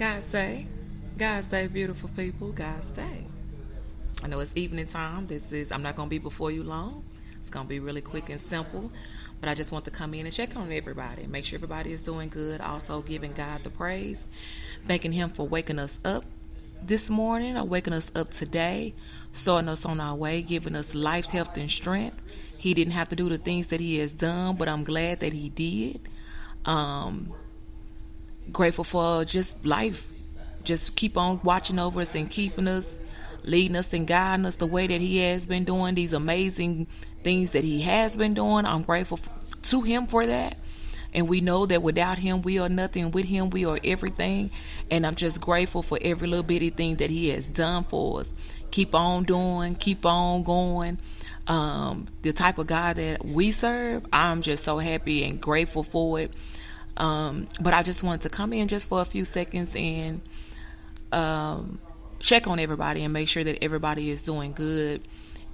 God say, God say, beautiful people, God say. I know it's evening time. I'm not going to be before you long. It's going to be really quick and simple. But I just want to come in and check on everybody. Make sure everybody is doing good. Also giving God the praise. Thanking Him for waking us up this morning or waking us up today. Starting us on our way. Giving us life, health, and strength. He didn't have to do the things that He has done, but I'm glad that He did. Grateful for just life. Just keep on watching over us and keeping us, leading us and guiding us the way that He has been doing these amazing things that He has been doing. I'm grateful to Him for that. And we know that without Him, we are nothing. With Him, we are everything. And I'm just grateful for every little bitty thing that He has done for us. Keep on doing, keep on going. The type of God that we serve, I'm just so happy and grateful for it. But I just wanted to come in just for a few seconds and check on everybody and make sure that everybody is doing good,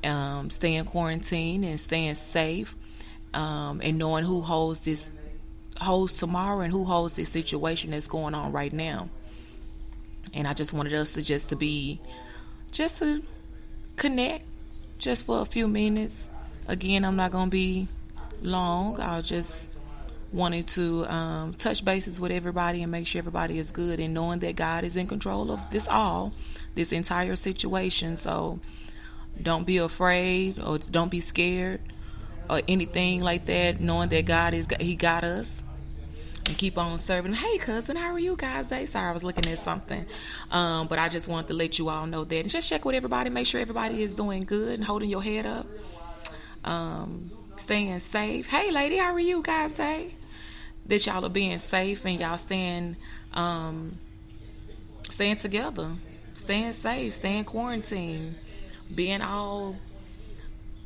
staying quarantined and staying safe, and knowing who holds tomorrow and who holds this situation that's going on right now. And I just wanted us to just to connect just for a few minutes. Again, I'm not going to be long. I'll just wanted to touch bases with everybody and make sure everybody is good, and knowing that God is in control of this entire situation. So don't be afraid or don't be scared or anything like that, knowing that He got us, and keep on serving. Hey cousin, how are you guys? Sorry, I was looking at something, but I just wanted to let you all know that, and just check with everybody, make sure everybody is doing good and holding your head up, staying safe. Hey lady, how are you guys? That y'all are being safe and y'all staying together, staying safe, staying quarantined, being all,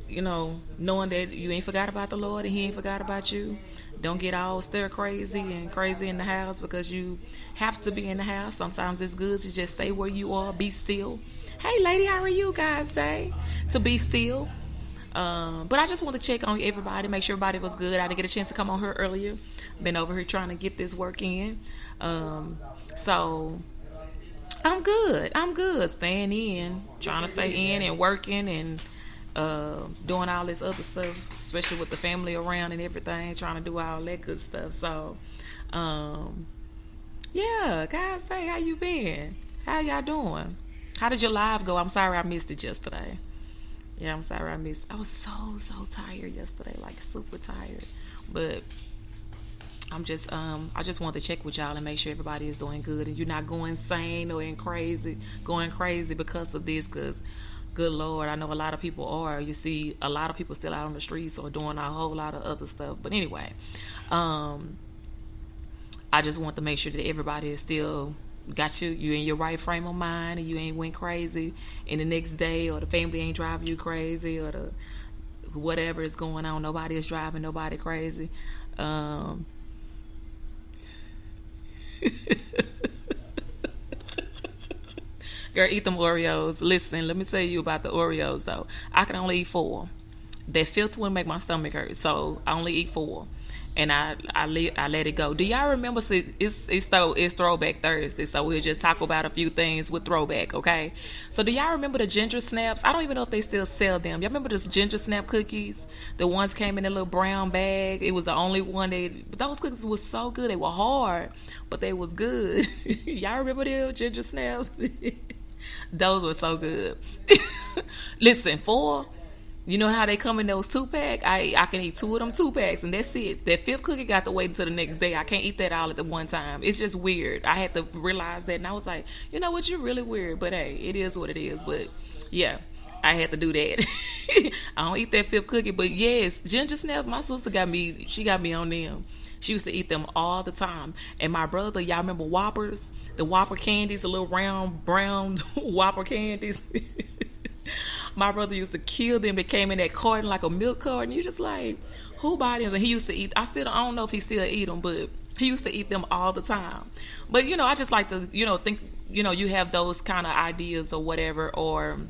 knowing that you ain't forgot about the Lord and He ain't forgot about you. Don't get all stir crazy in the house because you have to be in the house. Sometimes it's good to just stay where you are, be still. Hey lady, how are you guys? To be still. But I just want to check on everybody, make sure everybody was good. I didn't get a chance to come on here earlier. Been over here trying to get this work in. So I'm good. Staying in, trying to stay in and working and doing all this other stuff, especially with the family around and everything, trying to do all that good stuff. So yeah, guys, how you been? How y'all doing? How did your live go? I'm sorry I missed it yesterday. Yeah, I'm sorry I missed. I was so tired yesterday, like super tired. But I'm just I just wanted to check with y'all and make sure everybody is doing good and you're not going insane or going crazy because of this. Because good Lord, I know a lot of people are. You see a lot of people still out on the streets or doing a whole lot of other stuff. But anyway, I just want to make sure that everybody is still got you in your right frame of mind, and you ain't went crazy and the next day, or the family ain't driving you crazy, or the whatever is going on, nobody is driving nobody crazy. Girl, eat them Oreos. Listen, let me tell you about the Oreos though. I can only eat 4. That 5th one make my stomach hurt, so I only eat 4. And I let it go. Do y'all remember? It's Throwback Thursday, so we'll just talk about a few things with throwback, okay? So do y'all remember the ginger snaps? I don't even know if they still sell them. Y'all remember those ginger snap cookies? The ones came in a little brown bag. It was the only one but those cookies was so good. They were hard, but they was good. Y'all remember those ginger snaps? Those were so good. Listen, 4. You know how they come in those 2-pack? I can eat 2 of them 2-packs, and that's it. That 5th cookie got to wait until the next day. I can't eat that all at the one time. It's just weird. I had to realize that, and I was like, you know what? You're really weird. But hey, it is what it is. But yeah, I had to do that. I don't eat that 5th cookie. But yes, ginger snaps, my sister got me on them. She used to eat them all the time. And my brother, y'all remember Whoppers? The Whopper candies, the little round brown Whopper candies. My brother used to kill them. They came in that carton, like a milk carton. You just like, who bought them? And he used to eat. I don't know if he still eat them, but he used to eat them all the time. But I just like to, think, you have those kind of ideas or whatever, or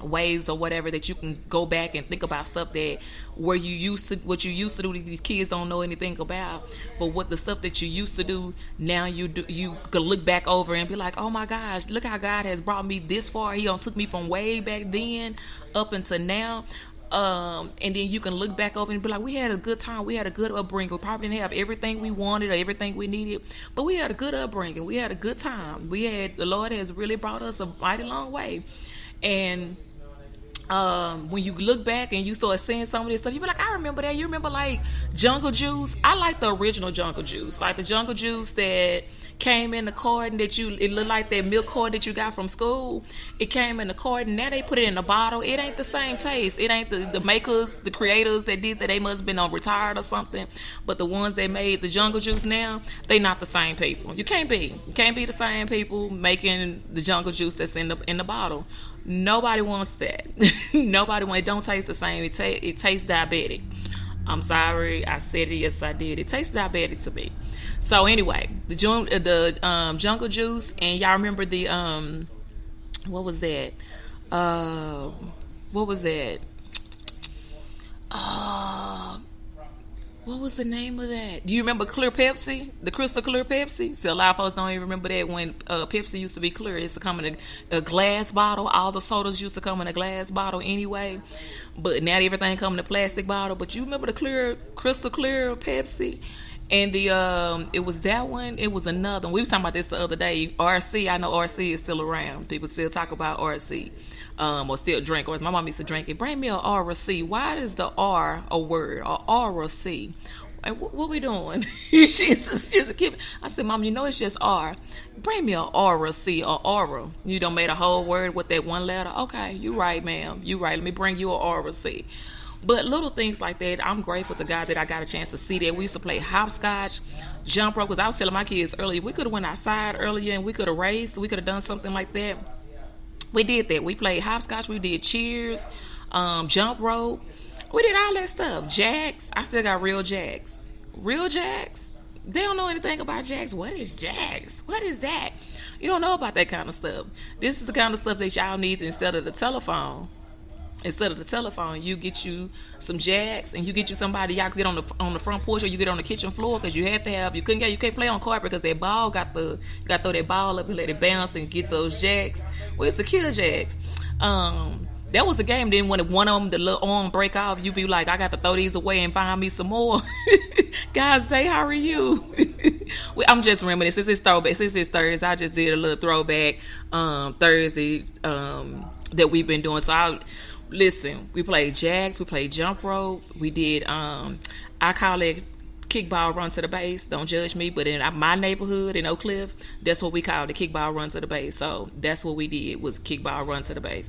ways or whatever that you can go back and think about stuff that where you used to what you used to do these kids don't know anything about, but what the stuff that you used to do now you could look back over and be like, oh my gosh, look how God has brought me this far. He took me from way back then up until now. And then you can look back over and be like, we had a good time, we had a good upbringing. We probably didn't have everything we wanted or everything we needed, but we had a good upbringing, we had a good time. The Lord has really brought us a mighty long way. And when you look back and you start seeing some of this stuff, you be like, I remember that. You remember like Jungle Juice? I like the original Jungle Juice, like the Jungle Juice that came in the carton it looked like that milk carton that you got from school. It came in the carton. Now they put it in a bottle. It ain't the same taste. It ain't the makers, the creators that did that. They must have been on retired or something. But the ones that made the Jungle Juice now, they not the same people. You can't be the same people making the Jungle Juice that's in the bottle. Nobody wants that. Nobody wants it. Don't taste the same. It tastes diabetic. I'm sorry, I said it. Yes, I did. It tastes diabetic to me. So anyway, the Jungle Juice, and y'all remember the what was that? What was that? What was the name of that? Do you remember clear Pepsi? The crystal clear Pepsi? So a lot of folks don't even remember that when Pepsi used to be clear. It used to come in a glass bottle. All the sodas used to come in a glass bottle anyway. But now everything come in a plastic bottle. But you remember the crystal clear Pepsi? And it was that one. It was another one. We was talking about this the other day. RC, I know RC is still around. People still talk about RC. Or still drink. Or as my mom used to drink it. Bring me a RC. Why is the R a word? Or RC? Like, what we doing? she's a kid. I said, Mom, you know it's just R. Bring me a RC or aura. You done made a whole word with that one letter. Okay, you right, ma'am. You right. Let me bring you a RC. But little things like that, I'm grateful to God that I got a chance to see that. We used to play hopscotch, jump rope, because I was telling my kids earlier, we could have went outside earlier and we could have raced. We could have done something like that. We did that. We played hopscotch. We did cheers, jump rope. We did all that stuff. Jacks. I still got real jacks. Real jacks? They don't know anything about jacks. What is jacks? What is that? You don't know about that kind of stuff. This is the kind of stuff that y'all need instead of the telephone. Instead of the telephone, you get you some jacks, and you get you somebody y'all can get on the front porch, or you get on the kitchen floor, because you have to have you can't play on carpet because that ball you got to throw that ball up and let it bounce and get those jacks. Well, it's the kill jacks. That was the game. Then when one of them, the little arm break off, you be like, I got to throw these away and find me some more. Guys, say, how are you? I'm just remembering since it's throwback. Since it's Thursday, I just did a little throwback Thursday that we've been doing. So listen, we played jacks, we played jump rope, we did I call it kickball run to the base. Don't judge me, but in my neighborhood in Oak Cliff, that's what we call the kickball run to the base. So that's what we did, was kickball run to the base.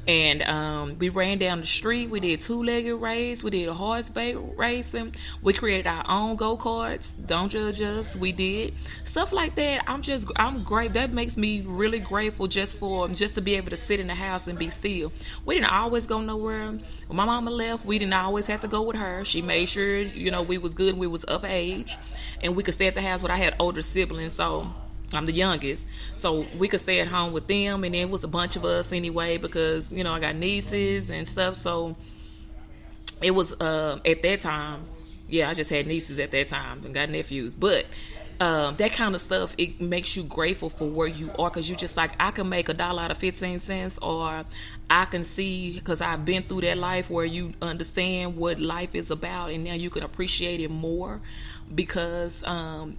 And we ran down the street. We did two-legged race. We did a horseback racing. We created our own go-karts. Don't judge us. We did stuff like that. I'm great. That makes me really grateful just to be able to sit in the house and be still. We didn't always go nowhere. When my mama left, we didn't always have to go with her. She made sure, we was good and we was of age, and we could stay at the house. But I had older siblings, so I'm the youngest, so we could stay at home with them, and it was a bunch of us anyway, because I got nieces and stuff. So it was at that time, I just had nieces at that time and got nephews. But that kind of stuff, it makes you grateful for where you are, because you just like, I can make $1 out of 15 cents, or I can see, because I've been through that life where you understand what life is about, and now you can appreciate it more because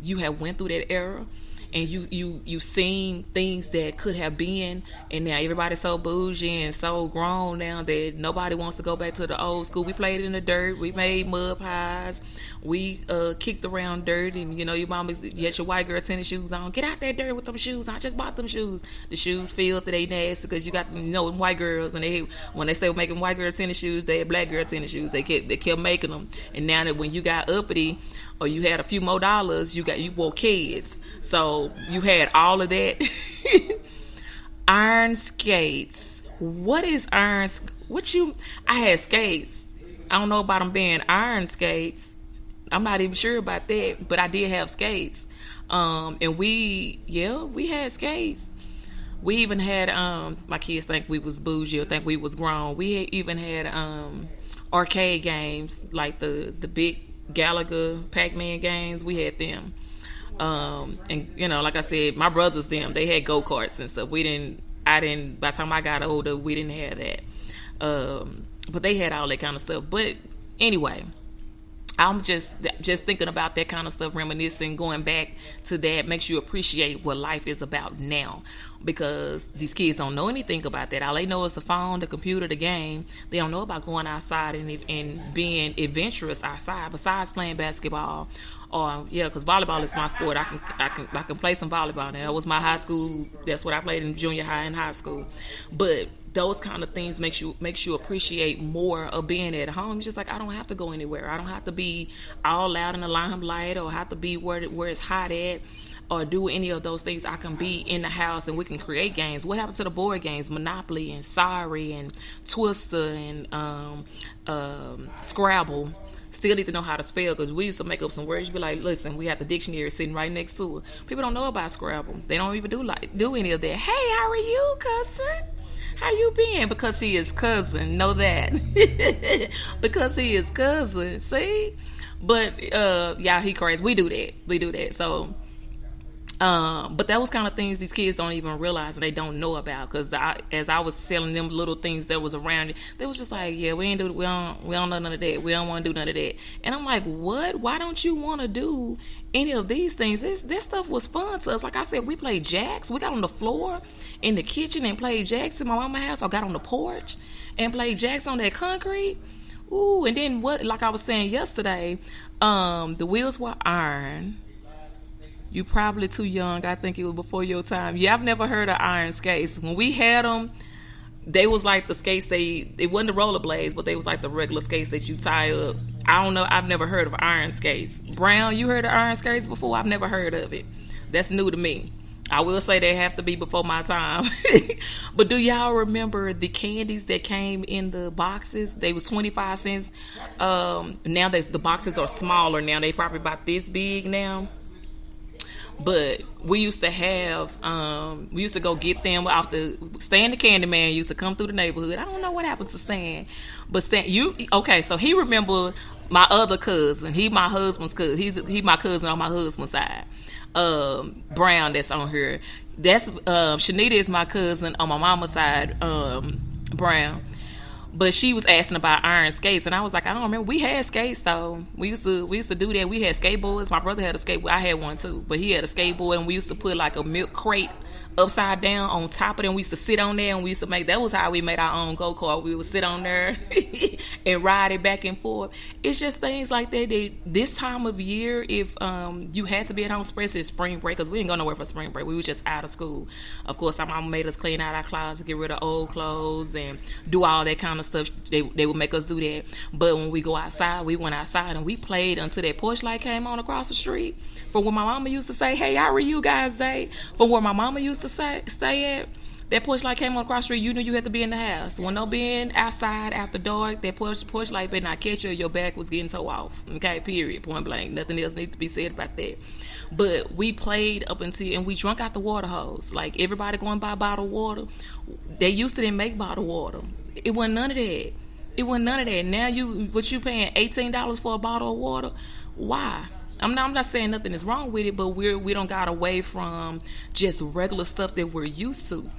you have went through that era. And you seen things that could have been, and now everybody's so bougie and so grown now that nobody wants to go back to the old school. We played in the dirt. We made mud pies. We kicked around dirt, and your mama, you had your white girl tennis shoes on. Get out that dirt with them shoes. I just bought them shoes. The shoes filthy, they nasty, because you got white girls, and when they started making white girl tennis shoes, they had black girl tennis shoes. They kept making them, and now that when you got uppity or you had a few more dollars, you wore kids. So you had all of that. Iron skates. What is iron? I had skates. I don't know about them being iron skates. I'm not even sure about that, but I did have skates. And we had skates. We even had my kids think we was bougie or think we was grown. We even had arcade games like the big Gallagher Pac-Man games. We had them. And like I said, my brothers they had go-karts and stuff. We didn't I didn't by the time I got older, we didn't have that. But they had all that kind of stuff. But anyway, I'm just thinking about that kind of stuff, reminiscing, going back to that makes you appreciate what life is about now, because these kids don't know anything about that. All they know is the phone, the computer, the game. They don't know about going outside and being adventurous outside. Besides playing basketball, or because volleyball is my sport. I can play some volleyball. And that was my high school. That's what I played in junior high and high school. But those kind of things makes you appreciate more of being at home. It's just like, I don't have to go anywhere. I don't have to be all out in the limelight or have to be where it's hot at or do any of those things. I can be in the house and we can create games. What happened to the board games? Monopoly and Sorry and Twister and Scrabble. Still need to know how to spell, because we used to make up some words. You'd be like, listen, we have the dictionary sitting right next to it. People don't know about Scrabble. They don't even do any of that. Hey, how are you, cousin? How you been? Because he is cousin. Know that. Because he is cousin. See? But he crazy. We do that. So but that was kind of things these kids don't even realize and they don't know about, because as I was telling them little things that was around it, they was just like, yeah, we don't know none of that. We don't want to do none of that. And I'm like, what? Why don't you want to do any of these things? This stuff was fun to us. Like I said, we played jacks. We got on the floor in the kitchen and played jacks in my mama's house. I got on the porch and played jacks on that concrete. Ooh, and then what? Like I was saying yesterday, the wheels were iron. You probably too young. I think it was before your time. Yeah, I've never heard of iron skates. When we had them, they was like the skates. It wasn't the rollerblades, but they was like the regular skates that you tie up. I don't know. I've never heard of iron skates. Brown, you heard of iron skates before? I've never heard of it. That's new to me. I will say they have to be before my time. But do y'all remember the candies that came in the boxes? They was 25 cents. Now the boxes are smaller now. They probably about this big now. But we used to have, we used to go get them off Stan the Candy Man used to come through the neighborhood. I don't know what happened to Stan. But Stan, so he remembered my other cousin. He my husband's cousin. He my cousin on my husband's side. Brown that's on here. That's, Shanita is my cousin on my mama's side, Brown. But she was asking about iron skates, and I was like, I don't remember. We had skates though. We used to do that. We had skateboards. My brother had a skateboard. I had one too, but he had a skateboard, and we used to put like a milk crate upside down on top of them. We used to sit on there, and we used to that was how we made our own go-kart. We would sit on there and ride it back and forth. It's just things like that. This time of year, if you had to be at home, especially spring break, because we didn't go nowhere for spring break. We were just out of school. Of course, our mama made us clean out our closet, get rid of old clothes, and do all that kind of stuff. They would make us do that. But when we go outside, we went outside, and we played until that porch light came on across the street. From where my mama used to say, hey, how are you guys today? From where my mama used to stay at, that porch light came on across the street, you knew you had to be in the house. When no being outside after dark, that porch light better not catch you, your back was getting towed off. Okay, period, point blank. Nothing else needs to be said about that. But we played up until, and we drunk out the water hose. Like everybody going by bottled water. They used to didn't make bottled water. It wasn't none of that. Now you paying $18 for a bottle of water? Why? I'm not saying nothing is wrong with it, but we don't got away from just regular stuff that we're used to.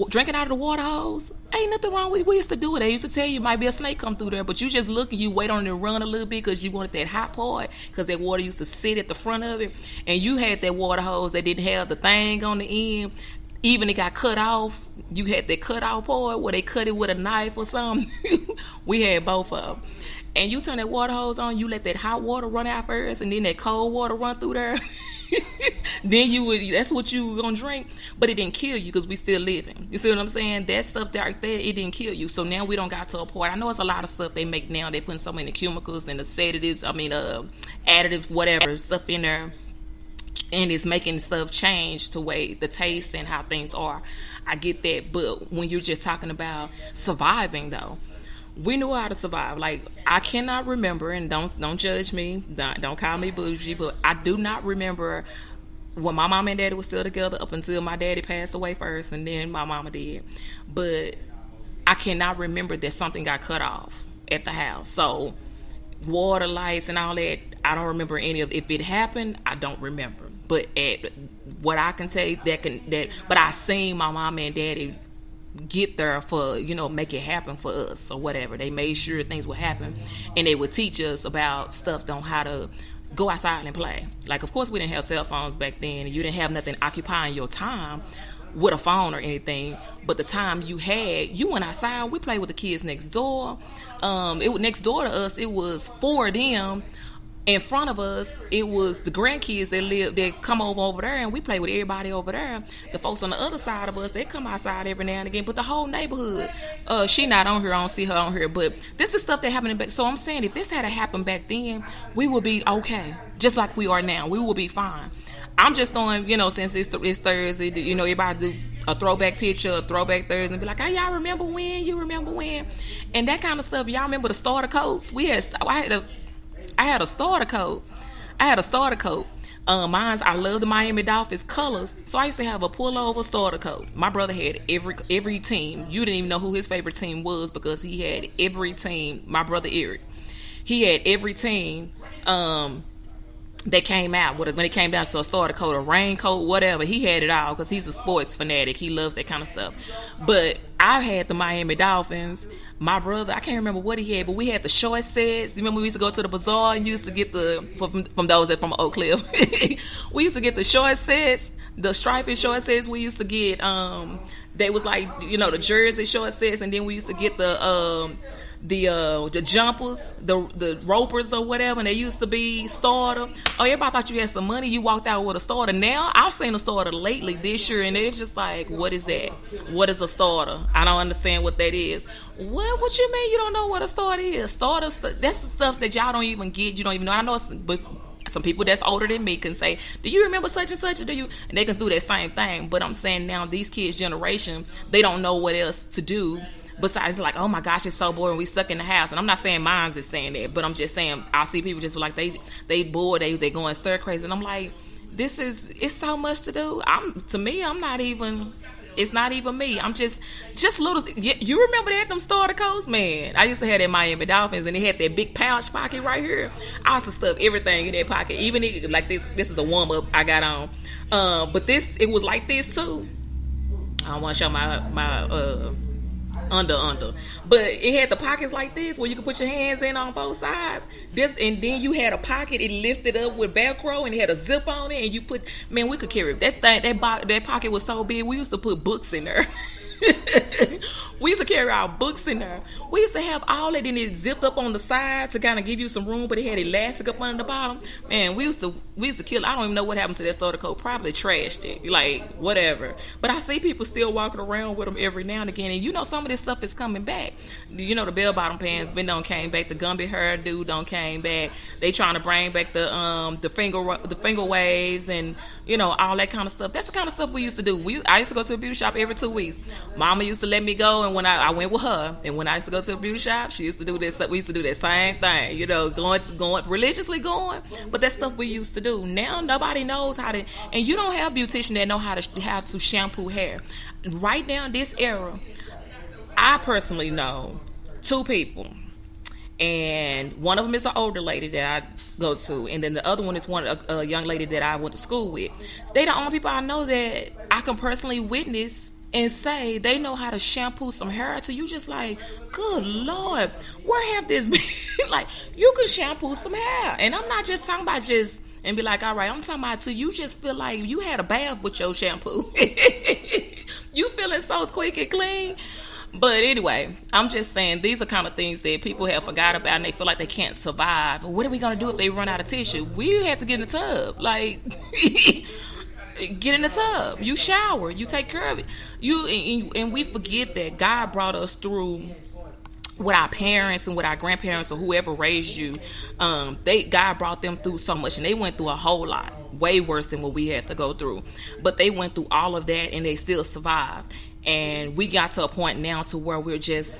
Drinking out of the water hose, ain't nothing wrong with it. We used to do it. They used to tell you might be a snake come through there, but you just look and you wait on it to run a little bit because you wanted that hot part, because that water used to sit at the front of it, and you had that water hose that didn't have the thing on the end. Even it got cut off. You had that cut off part where they cut it with a knife or something. We had both of them. And you turn that water hose on, you let that hot water run out first, and then that cold water run through there. Then that's what you gonna drink. But it didn't kill you because we still living. You see what I'm saying? That stuff right there, it didn't kill you. So now we don't got to a point. I know it's a lot of stuff they make now. They putting so many chemicals and the sedatives, additives, whatever, stuff in there. And it's making stuff change to way the taste and how things are. I get that. But when you're just talking about surviving though, we knew how to survive. Like, I cannot remember, and don't judge me, don't call me bougie, but I do not remember when my mom and daddy was still together up until my daddy passed away first, and then my mama did. But I cannot remember that something got cut off at the house. So water, lights, and all that, I don't remember any of. If it happened, I don't remember. But what I can say but I seen my mom and daddy get there for, make it happen for us or whatever. They made sure things would happen, and they would teach us about stuff on how to go outside and play. Like, of course, we didn't have cell phones back then, and you didn't have nothing occupying your time with a phone or anything. But the time you had, you went outside. We played with the kids next door. Next door to us, it was 4 of them. In front of us, it was the grandkids that come over there, and we play with everybody over there. The folks on the other side of us, they come outside every now and again. But the whole neighborhood, she not on here, I don't see her on here. But this is stuff that happened back. So I'm saying, if this had happened back then, we would be okay, just like we are now. We will be fine. I'm just throwing, since it's Thursday, everybody do a throwback picture, a throwback Thursday, and be like, "Hey, y'all remember when? You remember when?" And that kind of stuff. Y'all remember the starter coats? I had a starter coat. I love the Miami Dolphins colors, so I used to have a pullover starter coat. My brother had every team. You didn't even know who his favorite team was because he had every team. My brother Eric, he had every team that came out when it came down to a starter coat, a raincoat, whatever. He had it all because he's a sports fanatic. He loves that kind of stuff. But I had the Miami Dolphins. My brother, I can't remember what he had, but we had the short sets. Remember, we used to go to the bazaar and used to get from those that from Oak Cliff. We used to get the short sets, the striped short sets. We used to get they was like, the jersey short sets, and then we used to get the jumpers, the ropers or whatever, and they used to be starter. Oh, everybody thought you had some money. You walked out with a starter. Now I've seen a starter lately this year, and it's just like, what is that? What is a starter? I don't understand what that is. What you mean you don't know what a starter is? Starters, that's the stuff that y'all don't even get. You don't even know. I know, but some people that's older than me can say, "Do you remember such and such?" Or do you? And they can do that same thing. But I'm saying now, these kids' generation, they don't know what else to do. Besides, like, oh my gosh, it's so boring, we stuck in the house. And I'm not saying mine's is saying that, but I'm just saying I see people just like they bored, they going stir crazy, and I'm like, it's so much to do. It's not even me. I'm just little. You remember that, them starter coats, man? I used to have that Miami Dolphins, and it had that big pouch pocket right here. I used to stuff everything in that pocket, even like this. This is a warm up I got on, but it was like this too. I don't want to show my under, but it had the pockets like this where you could put your hands in on both sides. And then you had a pocket, it lifted up with Velcro, and it had a zip on it, and we could carry that thing. That pocket was so big, we used to put books in there. We used to carry our books in there. We used to have all that, and it zipped up on the side to kind of give you some room, but it had elastic up under the bottom. Man, we used to kill. I don't even know what happened to that starter coat. Probably trashed it, like whatever. But I see people still walking around with them every now and again, and some of this stuff is coming back. The bell bottom pants don't came back. The Gumby hairdo don't came back. They trying to bring back the finger waves and all that kind of stuff. That's the kind of stuff we used to do. I used to go to a beauty shop every 2 weeks. Mama used to let me go, and when I went with her, and when I used to go to a beauty shop, she used to do this. We used to do that same thing, going religiously going. But that's stuff we used to do. Now nobody knows how to, and you don't have beauticians that know how to shampoo hair. Right now in this era, I personally know 2 people. And one of them is an older lady that I go to, and then the other one is a young lady that I went to school with. They the only people I know that I can personally witness and say they know how to shampoo some hair to you. Just like, good Lord, where have this been? Like, you can shampoo some hair, and I'm not just talking about and be like, all right, I'm talking about you just feel like you had a bath with your shampoo. You feeling so quick and clean. But anyway, I'm just saying these are kind of things that people have forgot about, and they feel like they can't survive. What are we going to do if they run out of tissue? We have to get in the tub. Like, get in the tub. You shower. You take care of it. And we forget that God brought us through with our parents and with our grandparents or whoever raised you. God brought them through so much, and they went through a whole lot, way worse than what we had to go through. But they went through all of that, and they still survived. And we got to a point now to where we're just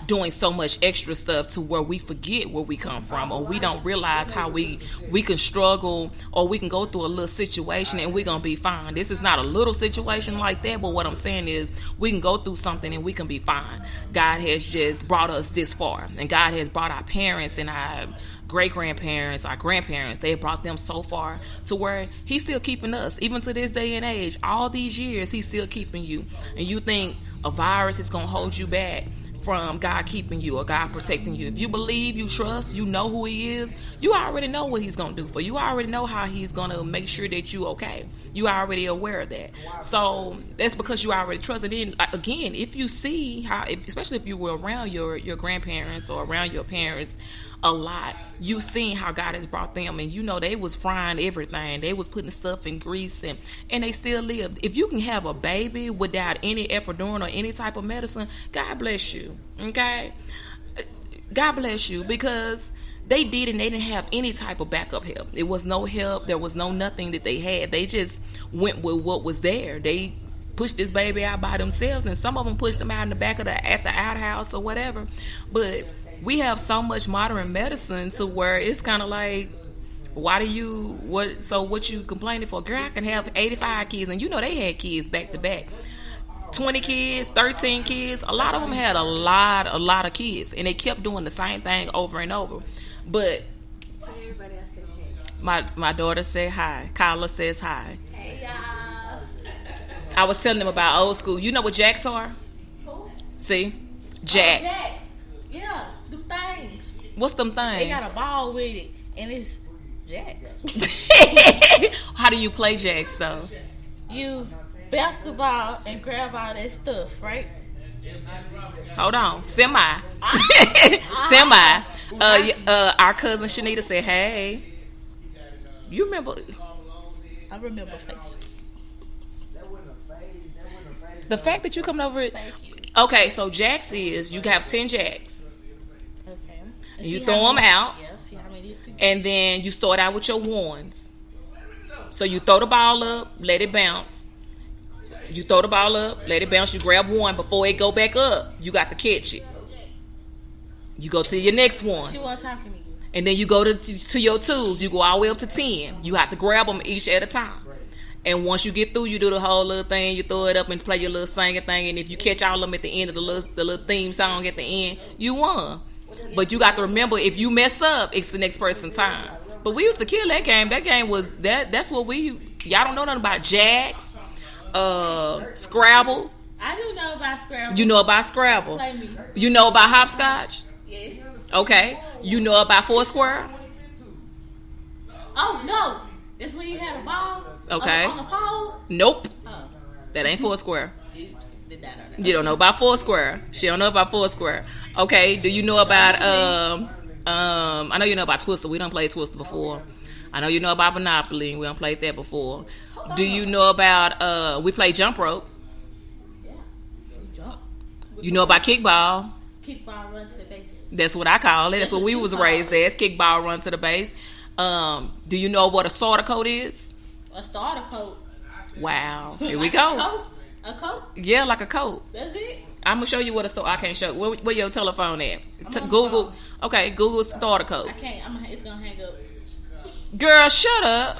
doing so much extra stuff to where we forget where we come from, or we don't realize how we can struggle, or we can go through a little situation and we're gonna be fine. This is not a little situation like that, but what I'm saying is we can go through something and we can be fine. God has just brought us this far, and God has brought our parents and our great-grandparents, our grandparents, they brought them so far to where he's still keeping us. Even to this day and age, all these years, he's still keeping you. And you think a virus is going to hold you back from God keeping you or God protecting you. If you believe, you trust, you know who he is, you already know what he's going to do for you. You already know how he's going to make sure that you okay. You already aware of that. So that's because you already trust. And then again, if you see how, especially if you were around your grandparents or around your parents a lot, you seen how God has brought them, and you know they was frying everything. They was putting stuff in grease, and they still lived. If you can have a baby without any epidural or any type of medicine, God bless you. Okay, God bless you, because they did, and they didn't have any type of backup help. It was no help. There was no nothing that they had. They just went with what was there. They pushed this baby out by themselves, and some of them pushed them out in the back of at the outhouse or whatever. But we have so much modern medicine to where it's kind of like, what you complaining for? Girl, I can have 85 kids, and you know they had kids back to back. 20 kids, 13 kids. A lot of them had a lot of kids, and they kept doing the same thing over and over. But everybody else said hey. My daughter said hi. Kyla says hi. Hey y'all. I was telling them about old school. You know what jacks are? Who? See? Jacks. Oh, jacks. Yeah, them things. What's them things? They got a ball with it, and it's jacks. How do you play jacks, though? You bounce the ball and grab all that stuff, right? Hold on. Semi. Semi. Our cousin Shanita said, hey. You remember? I remember faces. The fact that you coming over. Thank you. Okay, so jacks is, you have 10 jacks. Okay. And you throw them out. Yeah, see how many people. And then you start out with your ones. So you throw the ball up, let it bounce. You throw the ball up, let it bounce. You grab one before it go back up. You got to catch it. You go to your next one. She wasn't talking to you. And then you go to your twos. You go all the way up to 10. You have to grab them each at a time. And once you get through, you do the whole little thing. You throw it up and play your little singing thing. And if you catch all of them at the end of the little theme song at the end, you won. But you got to remember, if you mess up, it's the next person's time. But we used to kill that game. That game was that's what y'all don't know nothing about jacks, Scrabble. I do know about Scrabble. You know about Scrabble. Play me. You know about hopscotch. Yes. Okay. You know about Foursquare. Oh no. That's when you had a ball. Okay. On the pole. Nope. Oh. That ain't Foursquare. Oops. Did not know that. You don't know about Foursquare. She don't know about Foursquare. Okay. Do you know about I know you know about Twister. We done played Twister before. I know you know about Monopoly. We done played that before. Do you know about we play jump rope? Yeah. Jump. You know about kickball? Kickball, run to the base. That's what I call it. That's what we was raised as. Kickball, run to the base. Do you know what a starter coat is? A starter coat. Wow. Here we Like go. A coat? Yeah, like a coat. That's it? I'm gonna show you what a starter. I can't show. Where your telephone at? I'm on Google. the phone. Okay, Google starter coat. I can't. It's gonna hang up. Girl, shut up.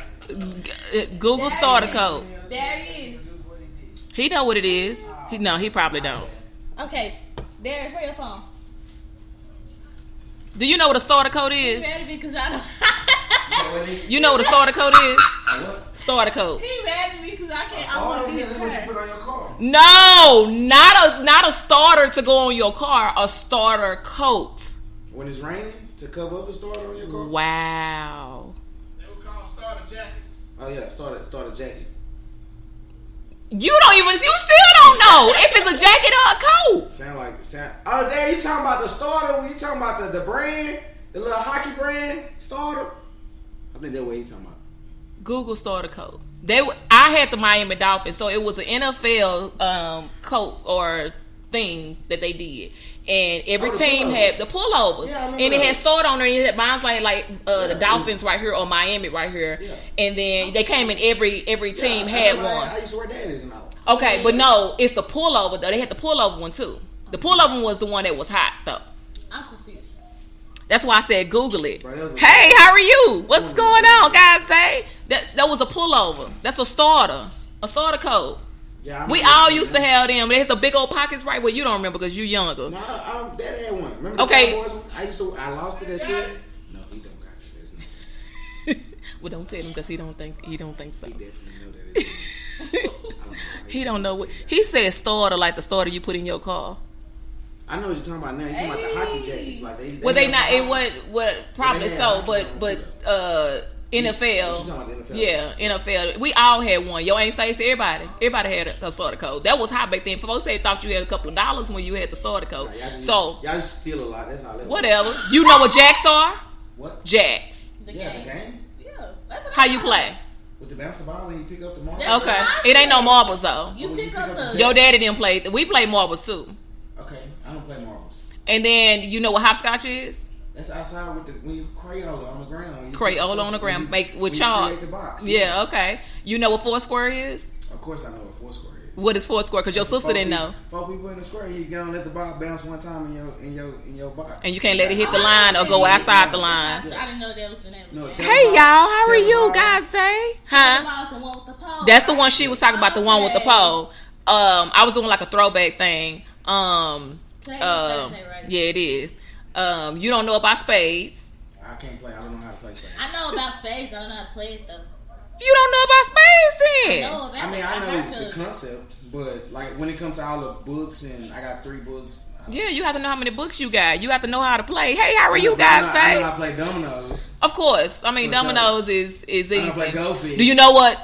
Google There starter it is. coat. There it is. He know what it is. He probably don't. Okay. There's where your phone. Do you know what a starter coat You is? ready because I don't. You know what a starter coat is? Starter coat. He mad at me because I can't. I want to be That's what you put on your car. No, not a starter to go on your car. A starter coat. When it's raining, to cover up the starter on your car. Wow. They would call starter jacket. Oh yeah, starter jacket. You still don't know if it's a jacket or a coat. Oh, there you talking about the starter? You talking about the brand, the little hockey brand starter? I think that's what he talking about. Google starter coat. I had the Miami Dolphins, so it was an NFL coat or thing that they did, and every the team pullovers. had the pullovers, Yeah, I remember and it had those. starter on there. And it had mine's like the Dolphins right here or Miami right here, Yeah. and then they came in every team had one. I used to wear daddies and all. Okay, but no, it's the pullover though. They had the pullover one too. The pullover was the one that was hot though. I'm confused. That's why I said Google it. Bro, Hey, how are you? What's going on, guys? Say that was a pullover. That's a starter coat. Yeah, We all used to have them. There's the big old pockets, right? Well, you don't remember because you younger. No, Dad had one. Remember the Okay. Cowboys one? I lost it at school. No, he don't got it. That's not. Well, don't tell him because he don't think so. He definitely know that it's I don't know. He don't know what he said. Starter like the starter you put in your car. I know what you're talking about now. You're talking about the hockey jackets, like they. Well, they not. have It what probably had so, hockey but on, NFL. What you talking about, the NFL? Yeah, NFL. We all had one. Yo, ain't Stacey. Everybody had a starter code. That was hot back then. Folks say thought you had a couple of dollars when you had the starter code. Y'all just steal a lot. That's all. Whatever. You know what jacks are? What? Jacks. The Yeah, game. the game Yeah. That's what How I'm you talking play? with the bounce the ball and you pick up the marble. That's Okay. what I It ain't no said. marbles though. about. You Oh, pick up the. Your daddy didn't play. We play marbles too. Okay, I don't play marbles. And then you know what hopscotch is? That's outside with when you Crayola on the ground. Crayola on the ground, make with when you chalk. create the box. Yeah, okay. You know what four square is? Of course, I know what four square is. What is four square? Because your sister didn't know. Four people in the square, you get on let the ball bounce one time in your box. And you can't let it hit the line or go outside the line. I didn't know that was the name. No, of the game. Hey y'all, how are you Tetherball. guys? Say, Tetherball huh? is the one with the pole, That's the right? one she was talking about. The one with the Okay. pole. I was doing like a throwback thing. Today is Thursday, right? Yeah, it is. You don't know about spades. I can't play. I don't know how to play spades. I know about spades. I don't know how to play it though. You don't know about spades I then? know about I mean, it. I I've know heard the of it. concept, but like when it comes to all the books, and I got 3 books. Yeah, you have to know how many books you got. You have to know how to play. Hey, how are you I guys? know how Say, to play dominoes. of course. I mean, For sure. dominoes is easy. I know how to play goldfish. Do you know what?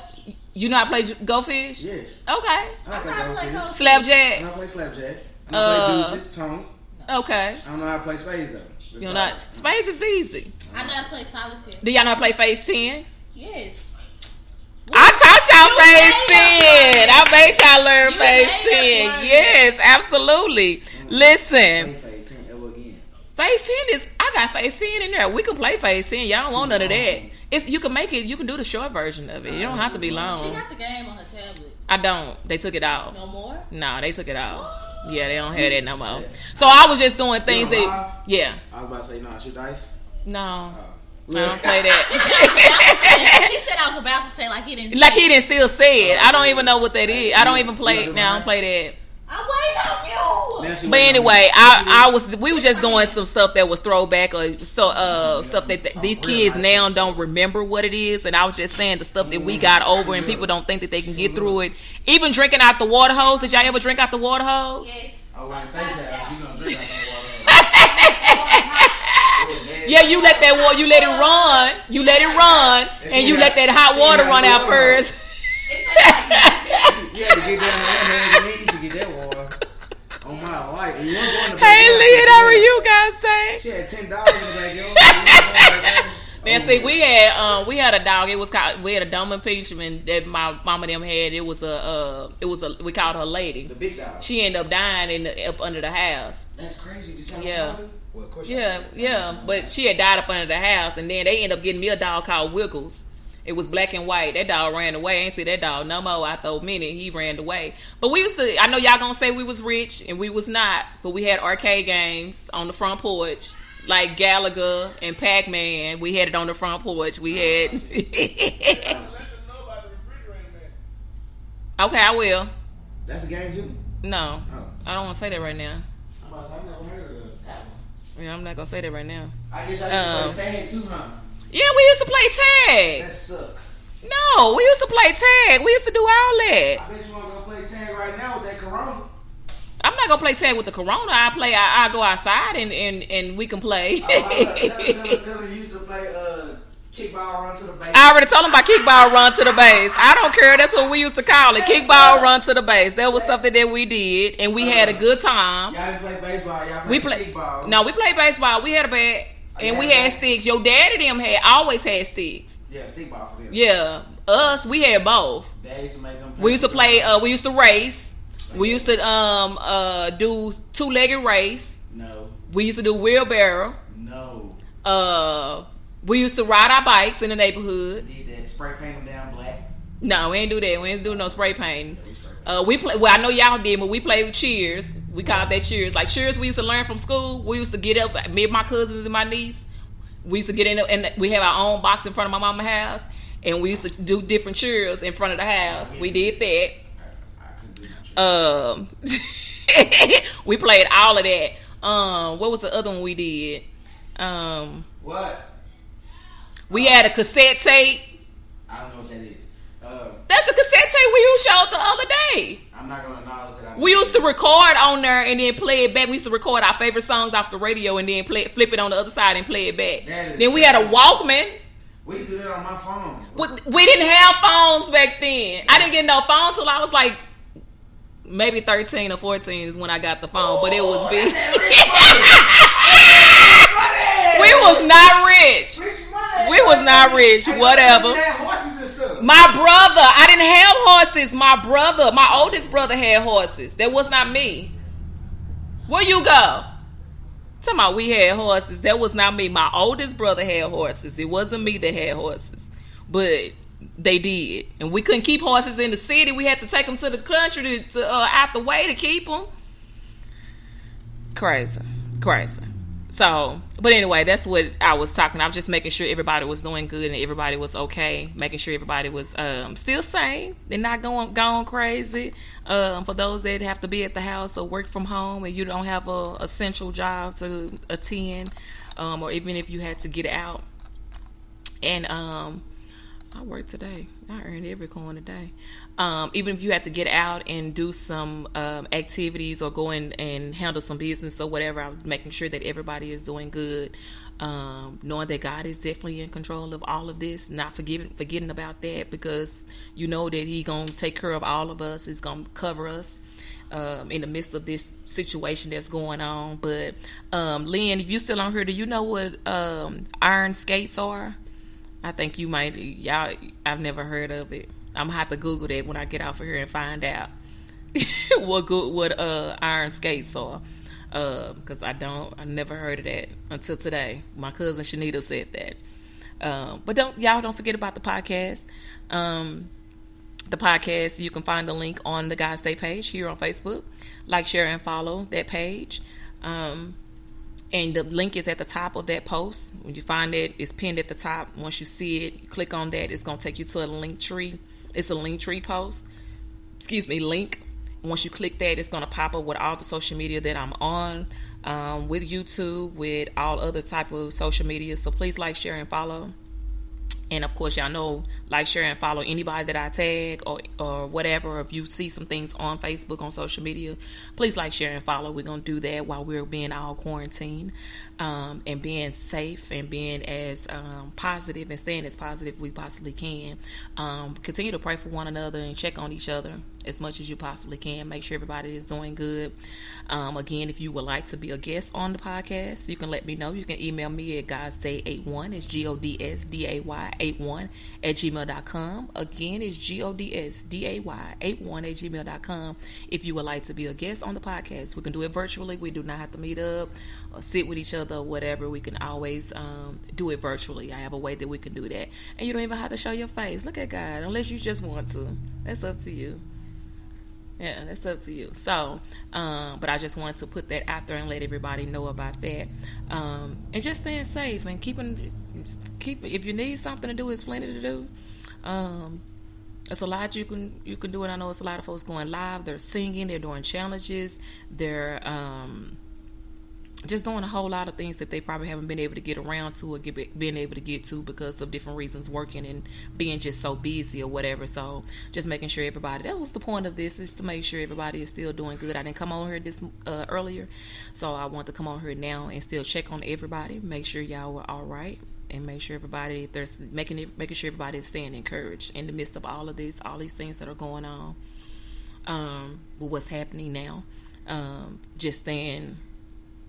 You know how to play go fish? Yes. Okay. I know how I to know how to play play goldfish. goldfish. I Slapjack. know how to play slapjack. I know how to play deuces, tone. Okay. I don't know how to play spades though. You know not spades is easy. I know how to play solitaire. Do y'all know how to play phase 10? Yes. I taught y'all You phase 10. made us I made y'all learn You phase made us 10. learn Yes, absolutely. Listen, Play phase 10 ever again. phase 10 is I got phase 10 in there. We can play phase 10. Y'all don't want none of that. It's you can make it. You can do the short version of it. You don't have to be She long. got the game on her tablet. I don't. They took it off. No more. No, they took it off. Yeah, they don't have that no more. So I was just doing things You know, that. Yeah. I was about to say, no, I shoot dice. No, Oh. I don't play that. He said I was about to say like he didn't. Like say he it. didn't still say it. I don't even know what that is. I don't even play. You Now I don't play that. I'm waiting on you. Now she But waiting on anyway, me. we was just doing some stuff that was throwback or stuff that these kids now don't remember what it is, and I was just saying the stuff that we got over and people don't think that they can get through it. Even drinking out the water hose. Did y'all ever drink out the water hose? Yes. Oh, when Stacey asked, you gonna drink out that water. Yeah, you let that water, you let it run, and you let that hot water run out first. You had to get down on your hands and knees to get that water. On my life. And you weren't going to Hey, backyard. Leah, how are you guys say? She had $10 in the backyard. Man, see, we had a dog. It was called, we had a dumb impeachment that my mama and them had. It was we called her Lady. The big dog. She ended up dying up under the house. That's crazy. Did y'all Yeah. find her? Well, of course Yeah, but she had died up under the house, and then they ended up getting me a dog called Wiggles. It was black and white. That dog ran away. I ain't see that dog no more. I thought minute he ran away. But we used to. I know y'all gonna say we was rich, and we was not. But we had arcade games on the front porch, like Gallagher and Pac-Man. We had it on the front porch. We had. Let them know about the refrigerator man. Okay, I will. That's a game too. No, Oh. I don't want to say that right now. I'm about to say, I've never heard of that one. Yeah, I'm not gonna say that right now. I guess y'all used to play tag too, huh? Yeah, we used to play tag. That suck. No, we used to play tag. We used to do all that. I bet you want to go play tag right now with that Corona. I'm not gonna play tag with the Corona. I go outside and we can play. Tell her you used to play kickball run to the base. I already told him about kickball run to the base. I don't care. That's what we used to call it. Kickball run to the base. That was something that we did, and we had a good time. Y'all didn't play baseball. Y'all We played play. kickball. No, we played baseball. We had a bat, and we had sticks. Your daddy them had always had sticks. Yeah, stickball for them. Yeah, us we had both. They used to make them. We used to play. We used to race. We used to do 2-legged race. No. We used to do wheelbarrow. No. We used to ride our bikes in the neighborhood. Did that. Spray paint them down black. No, we ain't do that. We ain't do no spray painting. Yeah, we spray paint. We play. Well, I know y'all did, but we played with cheers. We called that cheers. Like cheers we used to learn from school. We used to get up, me and my cousins and my niece. We used to get in and we have our own box in front of my mama's house. And we used to do different cheers in front of the house. We did that. We played all of that. What was the other one we did? What? We had a cassette tape. I don't know what that is. That's the cassette tape we showed the other day. I'm not gonna acknowledge that. We used to record on there and then play it back. We used to record our favorite songs off the radio and then flip it on the other side and play it back. Then we had a Walkman. We do that on my phone. We didn't have phones back then. I didn't get no phone till I was like maybe 13 or 14 is when I got the phone, but it was big. We was not rich. We was not rich. Whatever. My brother, I didn't have horses. My oldest brother had horses. That was not me. Where you go? Talking about we had horses. That was not me. My oldest brother had horses. It wasn't me that had horses. But they did. And we couldn't keep horses in the city. We had to take them to the country to out the way to keep them. Crazy. So, but anyway, that's what I was talking. I was just making sure everybody was doing good and everybody was okay. Making sure everybody was still sane. They're not gone crazy. For those that have to be at the house or work from home and you don't have a essential job to attend, or even if you had to get out. And I worked today. I earned every coin today. Even if you had to get out and do some activities or go in and handle some business or whatever, I was making sure that everybody is doing good. Knowing that God is definitely in control of all of this, not forgetting about that, because you know that He's gonna take care of all of us. He's gonna cover us in the midst of this situation that's going on. But Lynn, if you still on here, do you know what iron skates are? I think you might. Y'all, I've never heard of it. I'm gonna have to Google that when I get off of here and find out what iron skates are. Because I never heard of that until today. My cousin Shanita said that. But y'all don't forget about the podcast. The podcast, you can find the link on the God's Day page here on Facebook. Like, share, and follow that page. And the link is at the top of that post. When you find it, it's pinned at the top. Once you see it, you click on that. It's going to take you to a link tree. It's a link tree post. Link. Once you click that, it's going to pop up with all the social media that I'm on, with YouTube, with all other type of social media. So please like, share, and follow. And of course, y'all know, like, share, and follow anybody that I tag or whatever. If you see some things on Facebook, on social media, please like, share, and follow. We're going to do that while we're being all quarantined, and being safe and being as positive and staying as positive as we possibly can. Continue to pray for one another and check on each other as much as you possibly can. Make sure everybody is doing good. Again, if you would like to be a guest on the podcast, you can let me know. You can email me at godsday81. It's GODSDAY81 at gmail.com. Again, it's GODSDAY81 at gmail.com. If you would like to be a guest on the podcast, we can do it virtually. We do not have to meet up or sit with each other or whatever. We can always do it virtually. I have a way that we can do that. And you don't even have to show your face. Look at God, unless you just want to. That's up to you. Yeah, that's up to you. So, but I just wanted to put that out there and let everybody know about that. And just staying safe and keep. If you need something to do, it's plenty to do. It's a lot you can do, and I know it's a lot of folks going live. They're singing. They're doing challenges. They're just doing a whole lot of things that they probably haven't been able to get around to or been able to get to because of different reasons, working and being just so busy or whatever. So just making sure everybody, that was the point of this, is to make sure everybody is still doing good. I didn't come on here this earlier, so I want to come on here now and still check on everybody, make sure y'all are all right, and make sure everybody, if there's making sure everybody is staying encouraged in the midst of all of this, all these things that are going on, with what's happening now. Just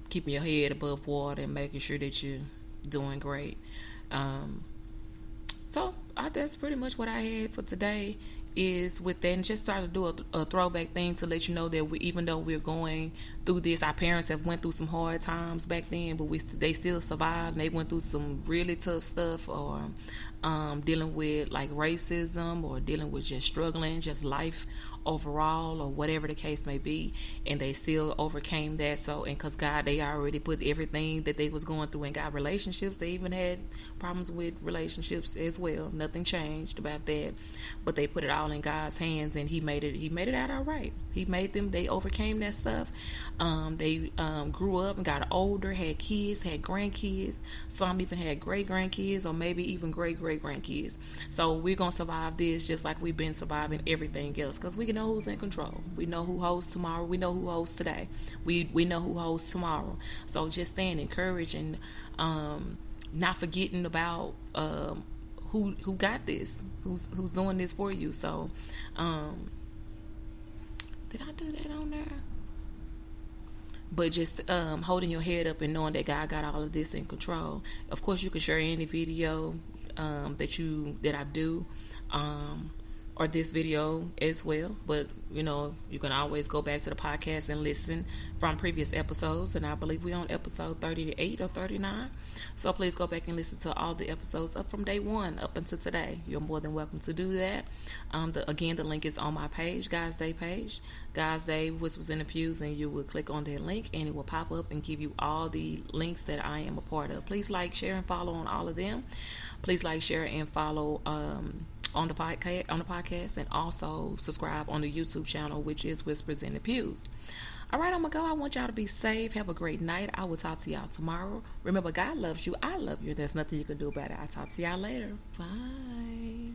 keeping your head above water and making sure that you're doing great. So that's pretty much what I had for today. is with that, and just start to do a throwback thing to let you know that even though we're going through this, our parents have went through some hard times back then, but they still survived. And they went through some really tough stuff, or dealing with like racism, or dealing with just struggling, just life overall, or whatever the case may be, and they still overcame that. So, and because God, they already put everything that they was going through in God relationships. They even had problems with relationships as well. Nothing changed about that, but they put it all in God's hands, and He made it out all right. He made them. They overcame that stuff. They grew up and got older, had kids, had grandkids. Some even had great grandkids, or maybe even great grandkids. So we're gonna survive this just like we've been surviving everything else, because we know who's in control. We know who holds tomorrow. We know who holds today. We know who holds tomorrow. So just staying encouraged, and not forgetting about who got this, who's doing this for you. So did I do that on there? But just holding your head up and knowing that God got all of this in control. Of course, you can share any video that I do, or this video as well. But you can always go back to the podcast and listen from previous episodes, and I believe we're on episode 38 or 39. So please go back and listen to all the episodes up from day 1 up until today. You're more than welcome to do that. Again, the link is on my page, God's Day page, God's Day Whispers in the Pews, and you will click on that link and it will pop up and give you all the links that I am a part of. Please like, share, and follow on all of them. Please like, share, and follow on the podcast, and also subscribe on the YouTube channel, which is Whispers in the Pews. All right, I'm gonna go. I want y'all to be safe. Have a great night. I will talk to y'all tomorrow. Remember, God loves you. I love you. There's nothing you can do about it. I'll talk to y'all later. Bye.